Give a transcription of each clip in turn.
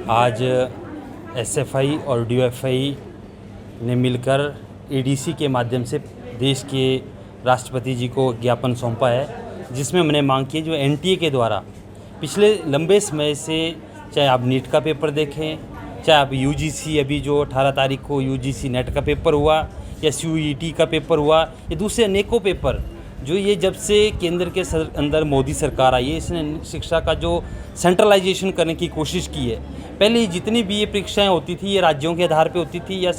आज एसएफआई और डीएफआई ने मिलकर एडीसी के माध्यम से देश के राष्ट्रपति जी को ज्ञापन सौंपा है, जिसमें हमने मांग की जो एनटीए के द्वारा पिछले लंबे समय से, चाहे आप नीट का पेपर देखें, चाहे आप यूजीसी अभी जो 18 तारीख को यूजीसी नेट का पेपर हुआ या सीयूईटी का पेपर हुआ, ये दूसरे अनेकों पेपर जो ये जब से केंद्र के अंदर मोदी सरकार आई है, इसने शिक्षा का जो सेंट्रलाइजेशन करने की कोशिश की है। पहले जितनी भी ये परीक्षाएं होती थी ये राज्यों के आधार पे होती थी या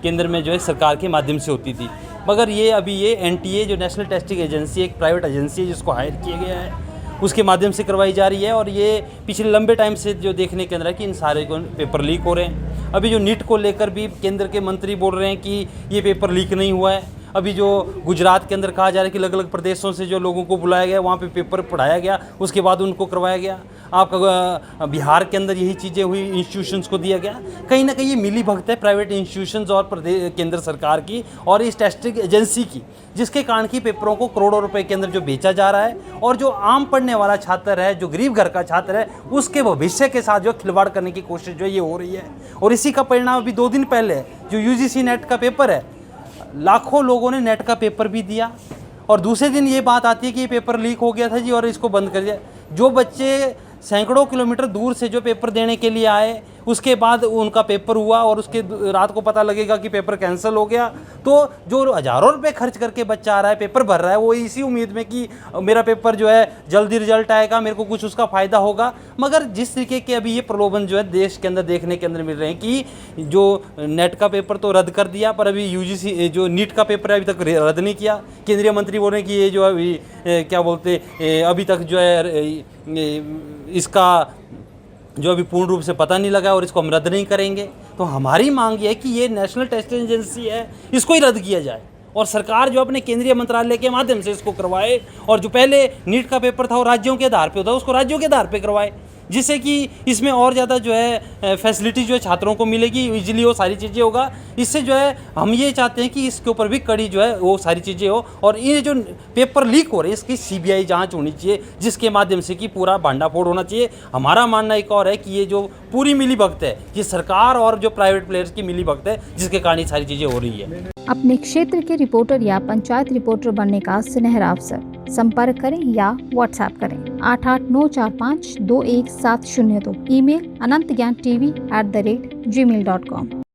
केंद्र में जो है सरकार के माध्यम से होती थी, मगर ये अभी ये एनटीए जो नेशनल टेस्टिंग एजेंसी, एक प्राइवेट एजेंसी है जिसको हायर किया गया है, उसके माध्यम से करवाई जा रही है। और ये पिछले लंबे टाइम से जो देखने के अंदर है कि इन सारे को पेपर लीक हो रहे हैं। अभी जो नीट को लेकर भी केंद्र के मंत्री बोल रहे हैं कि ये पेपर लीक नहीं हुआ है। अभी जो गुजरात के अंदर कहा जा रहा है कि अलग अलग प्रदेशों से जो लोगों को बुलाया गया, वहाँ पे पेपर पढ़ाया गया, उसके बाद उनको करवाया गया। आपका बिहार के अंदर यही चीज़ें हुई, इंस्टीट्यूशंस को दिया गया। कहीं ना कहीं ये मिली भगत है प्राइवेट इंस्टीट्यूशंस और प्रदेश केंद्र सरकार की और इस टेस्टिंग एजेंसी की, जिसके कारण की पेपरों को करोड़ों रुपए के अंदर जो बेचा जा रहा है और जो आम पढ़ने वाला छात्र है, जो गरीब घर का छात्र है, उसके भविष्य के साथ जो खिलवाड़ करने की कोशिश जो ये हो रही है। और इसी का परिणाम अभी 2 दिन पहले जो यूजीसी नेट का पेपर है, लाखों लोगों ने नेट का पेपर भी दिया और दूसरे दिन ये बात आती है कि ये पेपर लीक हो गया था जी और इसको बंद कर दिया। जो बच्चे सैकड़ों किलोमीटर दूर से जो पेपर देने के लिए आए, उसके बाद उनका पेपर हुआ और उसके रात को पता लगेगा कि पेपर कैंसिल हो गया, तो जो हज़ारों रुपए खर्च करके बच्चा आ रहा है, पेपर भर रहा है, वो इसी उम्मीद में कि मेरा पेपर जो है जल्दी रिजल्ट आएगा, मेरे को कुछ उसका फ़ायदा होगा। मगर जिस तरीके के अभी ये प्रलोभन जो है देश के अंदर देखने के अंदर मिल रहे हैं कि जो नेट का पेपर तो रद्द कर दिया, पर अभी यूजीसी जो नीट का पेपर है अभी तक रद्द नहीं किया। केंद्रीय मंत्री बोल रहे हैं कि ये जो अभी क्या बोलते अभी तक जो है इसका जो अभी पूर्ण रूप से पता नहीं लगा और इसको हम रद्द नहीं करेंगे। तो हमारी मांग ये है कि ये नेशनल टेस्टिंग एजेंसी है, इसको ही रद्द किया जाए और सरकार जो अपने केंद्रीय मंत्रालय के माध्यम से इसको करवाए। और जो पहले नीट का पेपर था वो राज्यों के आधार पे होता है, उसको राज्यों के आधार पे करवाए, जिससे कि इसमें और ज़्यादा जो है फैसिलिटी जो है छात्रों को मिलेगी, इजीली वो सारी चीज़ें होगा। इससे जो है हम ये चाहते हैं कि इसके ऊपर भी कड़ी जो है वो सारी चीज़ें हो और ये जो पेपर लीक हो रहे हैं इसकी सीबीआई जांच होनी चाहिए, जिसके माध्यम से कि पूरा भांडाफोड़ होना चाहिए। हमारा मानना एक और है कि ये जो पूरी मिलीभगत है, ये सरकार और जो प्राइवेट प्लेयर्स की मिलीभगत है, जिसके कारण ये सारी चीज़ें हो रही है। अपने क्षेत्र के रिपोर्टर या पंचायत रिपोर्टर बनने का सुनहरा अवसर, संपर्क करें या व्हाट्सएप करें 8894521702। Email anantgyan.tv@gmail.com।